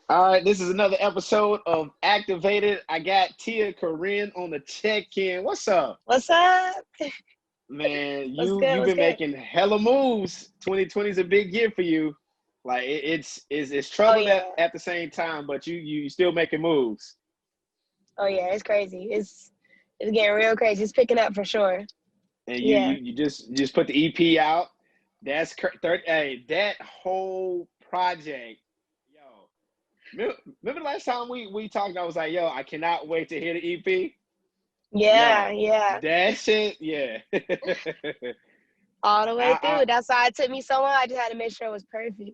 All right, this is another episode of Activated. I got Tia Corine on the check-in. What's up? What's up? Man, What's you good? you've What's been good? making hella moves. 2020 is a big year for you. Like it's Oh troubling yeah. at the same time, but you still making moves. Oh yeah. It's crazy. It's getting real crazy. It's picking up for sure. And you Yeah. you, you just put the EP out. That's 30. Hey, that whole project, yo. Remember the last time we talked? I was like, yo, I cannot wait to hear the EP. Yeah. Yo, Yeah. that shit, yeah. All the way I through. That's why it took me so long. I just had to make sure it was perfect.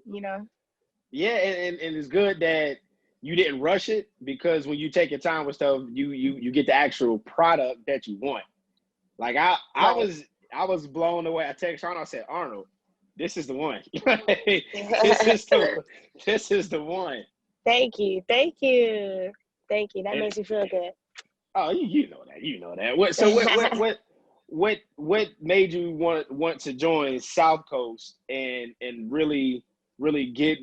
yeah, and it's good that you didn't rush it because when you take your time with stuff, you get the actual product that you want. Like I Right. was I was blown away. I texted Arnold, I said, Arnold, this is the one. this is the this is the one. Thank you. Thank you. Thank you. That And makes me feel good. oh, you know that. You know that. What so what made you want to join South Coast and really get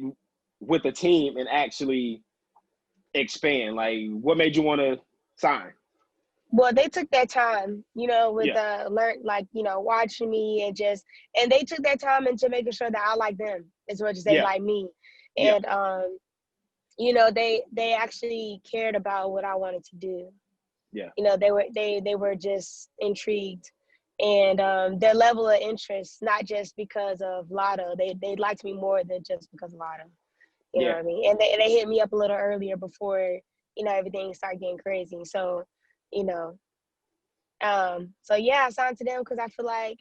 with the team and actually expand? Like, what made you want to sign? Well, they took their time, with Yeah, watching me and they took their time into making sure that I like them as much as they yeah, like me. yeah, And they actually cared about what I wanted to do. yeah, They were just intrigued, and their level of interest, not just because of Lotto, they liked me more than just because of Lotto. You know yeah. what I mean? And they hit me up a little earlier before everything started getting crazy. So you know so yeah, I signed to them because I feel like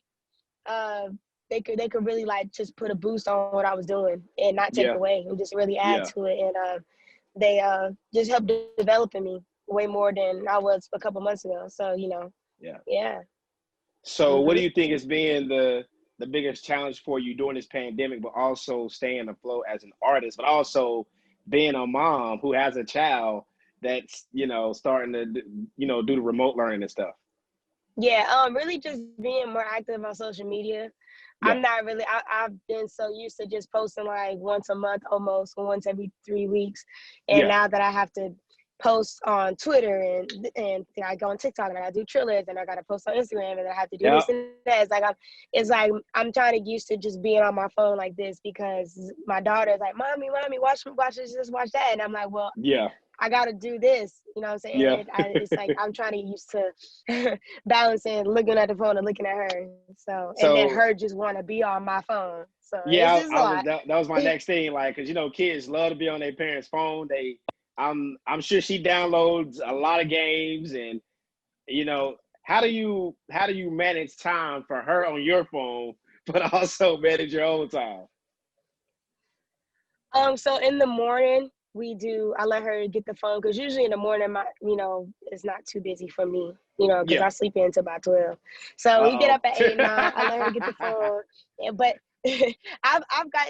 uh they could really like just put a boost on what I was doing and not take Yeah, away and just really add yeah, to it. And they just helped developing me way more than I was a couple months ago. So yeah. yeah. So, what do hmm you think has been the biggest challenge for you during this pandemic, but also staying afloat as an artist, but also being a mom who has a child that's starting to do the remote learning and stuff? Yeah, really just being more active on social media. Yeah, I've been so used to just posting like once a month, almost once every 3 weeks. And yeah, now that I have to post on Twitter and I go on TikTok and I do trailers and I got to post on Instagram and I have to do yeah, this and that. It's like I'm trying to get used to just being on my phone like this because my daughter's like, mommy, watch this, just watch that. And I'm like, well, yeah, I got to do this. You know what I'm saying? yeah. It's like I'm trying to get used to balancing looking at the phone and looking at her. So, and then So her just want to be on my phone. So it's yeah, just a I was lot. that was my next thing, like, because kids love to be on their parents' phone. I'm sure she downloads a lot of games, and you know, how do you manage time for her on your phone, but also manage your own time? So in the morning I let her get the phone because usually in the morning it's not too busy for me, because Yeah. I sleep in until about 12. So we get Uh up at 8, 9. I let her get the oh. phone, but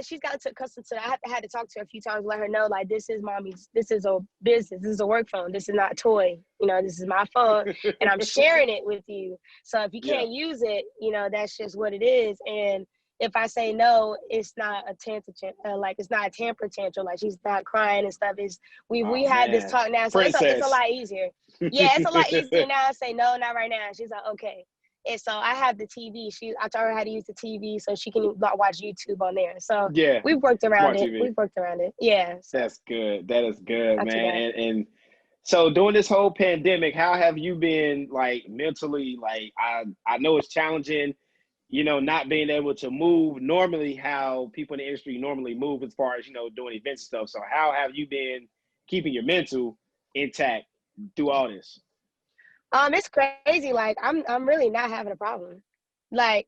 she's got accustomed to that. I had to talk to her a few times, let her know like this is mommy's, this is a business, this is a work phone, this is not a toy. This is my phone, and I'm sharing it with you. So if you Yeah. can't use it, that's just what it is. And if I say no, it's not a it's not a temper tantrum. Like she's not crying and stuff. We Oh had this man, talk now, so it's a princess. lot easier. Yeah, it's a lot easier now. I say no, not right now. She's like, okay. And so I have the TV. I taught her how to use the TV so she can watch YouTube on there. So Yeah, we've worked around smart it. TV. We've worked around it. Yeah. So That's good. That is good, not too man. bad. And so during this whole pandemic, how have you been like mentally? Like I know it's challenging, not being able to move normally how people in the industry normally move as far as, doing events and stuff. So how have you been keeping your mental intact through all this? It's crazy. Like I'm really not having a problem. Like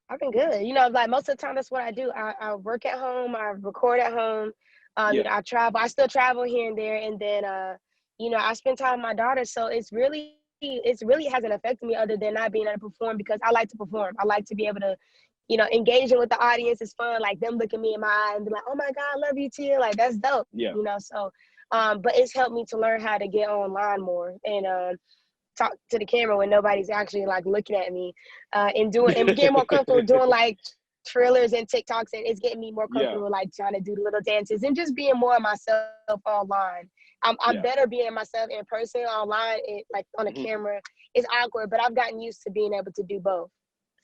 I've been good. Like most of the time, that's what I do. I work at home. I record at home. Yeah. I travel. I still travel here and there. And then, I spend time with my daughter. So it's really hasn't affected me other than not being able to perform because I like to perform. I like to be able to, engaging with the audience is fun. Like them look at me in my eye and be like, oh my God, I love you, Tia. Like that's dope. Yeah. So, but it's helped me to learn how to get online more and, talk to the camera when nobody's actually like looking at me, and get more comfortable doing like trailers and TikToks, and it's getting me more Yeah. comfortable, like trying to do the little dances and just being more myself online. I'm better being myself in person. Online, like on a camera, it's awkward, but I've gotten used to being able to do both.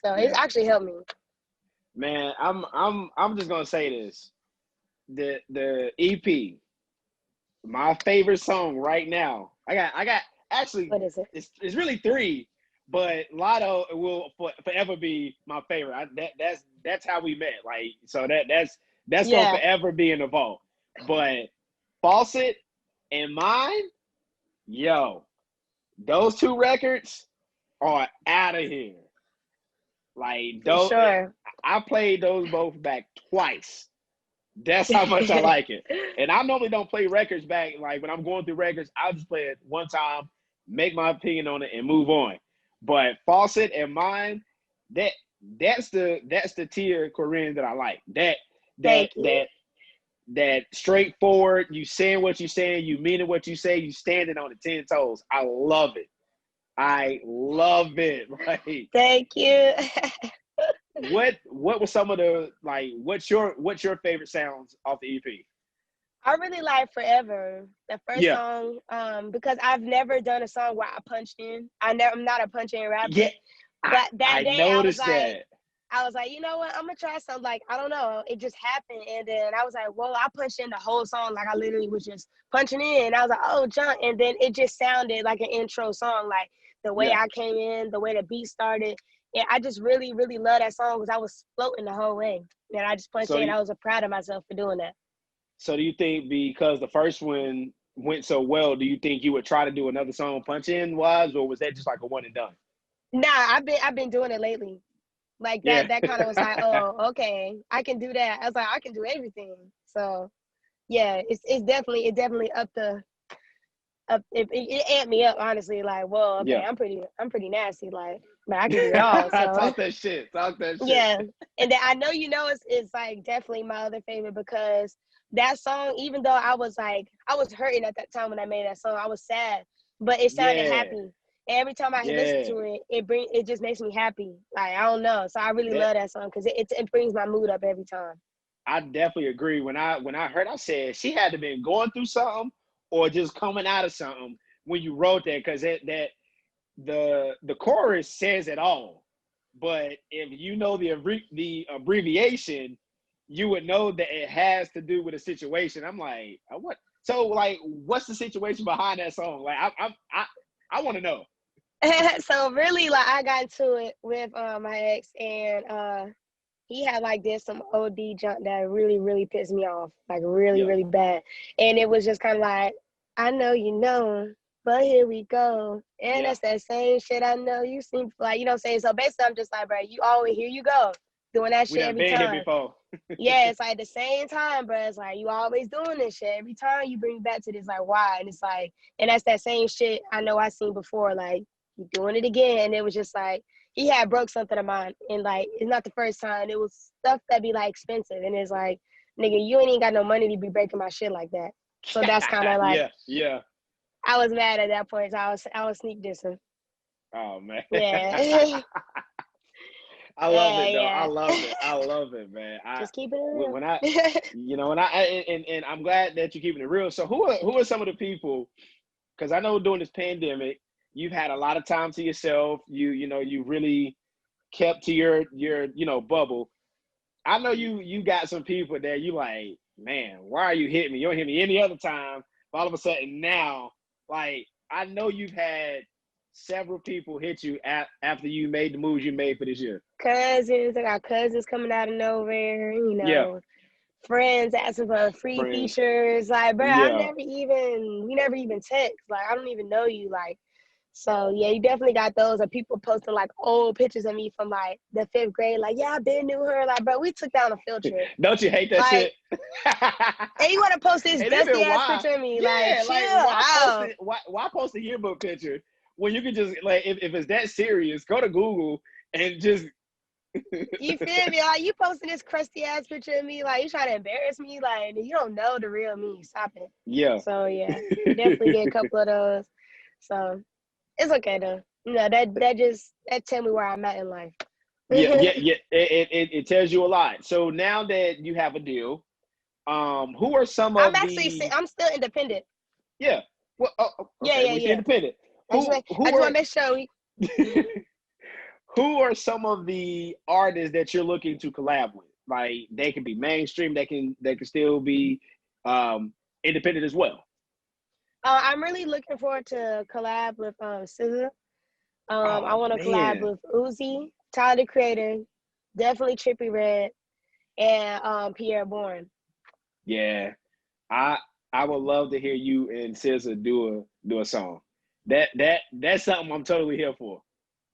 So it's actually helped me. Man, I'm just gonna say this. The EP, my favorite song right now. I got actually, What is it? It's really three, but Lotto will forever be my favorite. That's how we met. Like, so that's gonna forever be in the vault. But Faucet and Mine, yo, those two records are out of here. Like, those, Sure. I played those both back twice. That's how much I like it. And I normally don't play records back. Like, when I'm going through records, I'll just play it one time, make my opinion on it, and move on. But Faucet and Mine, that's the tier, Corine, that I like. That straightforward, you saying what you saying, you meaning what you say, you standing on the 10 toes. I love it. I love it. Like, thank you. what was some of the, like, what's your favorite sounds off the EP? I really like Forever, the first song, because I've never done a song where I punched in. I'm not a punch in rapper. Yeah, but that day I was like, you know what? I'm gonna try something. Like, I don't know. It just happened, and then I was like, whoa! I punched in the whole song. Like, I literally was just punching in. And I was like, oh, John. And then it just sounded like an intro song. Like the way I came in, the way the beat started. And I just really, really love that song because I was floating the whole way. And I just punched in. I was proud of myself for doing that. So do you think because the first one went so well, do you think you would try to do another song punch in wise, or was that just like a one and done? Nah, I've been doing it lately. Like that kind of was like, oh, okay, I can do that. I was like, I can do everything. So yeah, it definitely it amped me up, honestly. Like, whoa, okay, I'm pretty nasty. Like, but I can do it all. So Talk that shit. Yeah. And then I know it's like definitely my other favorite because that song, even though I was hurting at that time when I made that song, I was sad, but it sounded happy. Every time I listen to it, it just makes me happy. Like, I don't know. So I really love that song because it brings my mood up every time. I definitely agree. When I heard, I said she had to been going through something or just coming out of something when you wrote that, because the chorus says it all. But if you know the abbreviation, you would know that it has to do with a situation. I'm like, what? So, like, what's the situation behind that song? Like, I want to know. So really, like, I got into it with my ex, and he had like did some OD junk that really, really pissed me off, like really, really bad. And it was just kind of like, I know you know, but here we go. And that's that same shit I know you seem like, you know what I'm saying? So basically, I'm just like, bro, you always, here you go, doing that shit every time. Here before. Yeah, it's like the same time, bro. It's like, you always doing this shit. Every time you bring me back to this, like, why? And it's like, and that's that same shit I know I seen before, like, you doing it again. And it was just like, he had broke something of mine. And like, it's not the first time. It was stuff that be like expensive. And it's like, nigga, you ain't even got no money to be breaking my shit like that. So that's kind of like, I was mad at that point. So I was sneak dissing. Oh, man. Yeah. I love it, though. Yeah. I love it, man. Just keep it real. When and I'm glad that you're keeping it real. So who are some of the people, because I know during this pandemic, you've had a lot of time to yourself. You really kept to your bubble. I know you got some people that you like, man, why are you hitting me? You don't hit me any other time. All of a sudden now, like, I know you've had several people hit you after you made the moves you made for this year. Cousins, I got cousins coming out of nowhere, friends asking for free features. Like, bro, we never even text. Like, I don't even know you. Like, so yeah, you definitely got those. Or people posting like old pictures of me from like the 5th grade. Like, yeah, I been knew her. Like, bro, we took down a field trip. Don't you hate that shit? And you want to post this dusty ass picture of me? Yeah, like why post a yearbook picture when you can just, like, if it's that serious, go to Google and just. You feel me? Like, you posting this crusty ass picture of me, like, you trying to embarrass me, like, you don't know the real me. Stop it. Yeah. So yeah, definitely get a couple of those. So it's okay though. That tell me where I'm at in life. Yeah. It tells you a lot. So now that you have a deal, who are some of the? I'm still independent. Yeah. Well, okay. We still Yeah. independent. I just want to make sure who are some of the artists that you're looking to collab with? Like they can be mainstream, they can still be independent as well. I'm really looking forward to collab with SZA. I Oh want to collab man. with Uzi, Tyler the Creator, definitely Trippie Redd, and Pierre Bourne. Yeah. I would love to hear you and SZA do a song. That's something I'm totally here for.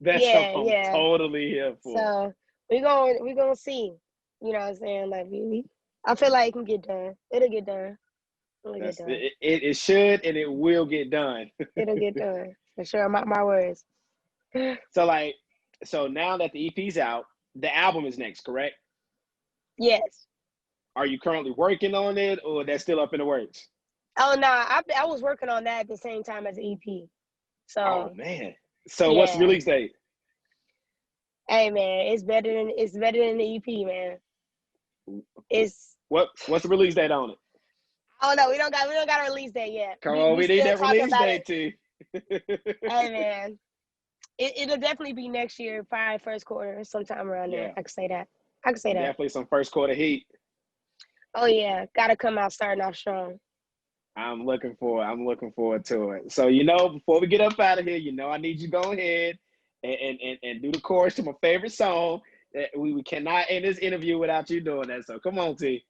That's something I'm Yeah. totally here for. So we gonna see. You know what I'm saying? Like I feel like it can get done. It'll get done. It should and it will get done. It'll get done for sure. My words. So now that the EP's out, the album is next, correct? Yes. Are you currently working on it, or that's still up in the works? Oh no, I was working on that at the same time as the EP. So. Oh man. So yeah. what's the release date? Hey man, it's better than the EP, man. What's the release date on it? Oh no, we don't got a release date yet. Come on, we need that release date too. Hey man, it'll definitely be next year, probably first quarter, sometime around there. I can say that. Definitely some first quarter heat. Oh yeah, gotta come out starting off strong. I'm looking forward to it. So before we get up out of here, I need you to go ahead and do the chorus to my favorite song. We cannot end this interview without you doing that. So come on, T.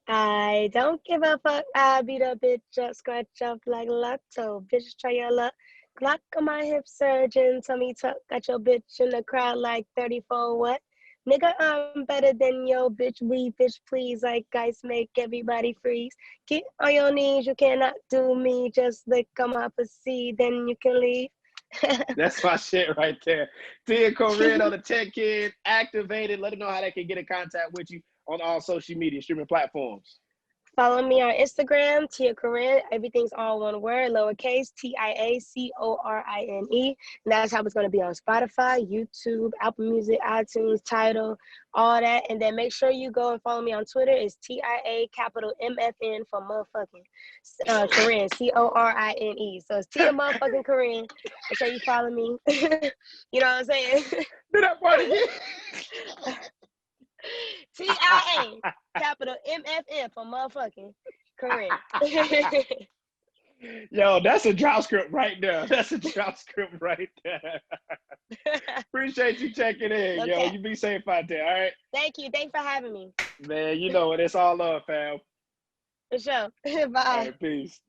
I don't give a fuck. I beat a bitch up, scratch up like Lotto. Bitch, try your luck. Glock on my hip, surgeon. Tummy tuck. Got your bitch in the crowd like 34. What? Nigga, I'm better than yo, bitch. We, bitch, please. Like guys, make everybody freeze. Get on your knees. You cannot do me. Just lick on my pussy, then you can leave. That's my shit right there. Tia Corine on the Tech Kid, activated. Let them know how they can get in contact with you on all social media streaming platforms. Follow me on Instagram, Tia Corine. Everything's all one word, lowercase, TIACORINE. And that's how it's going to be on Spotify, YouTube, Apple Music, iTunes, Tidal, all that. And then make sure you go and follow me on Twitter. It's TIA capital MFN for motherfucking Corine, CORINE. So it's Tia motherfucking Corine. Make sure you follow me. You know what I'm saying? Do that part again. TIA capital MFN for motherfucking Corine. Yo, that's a drop script right there. Appreciate you checking in. Okay. Yo, you be safe out there, all right? Thank you. Thanks for having me. Man, you know it. It's all love, fam. For sure. Bye. All right, peace.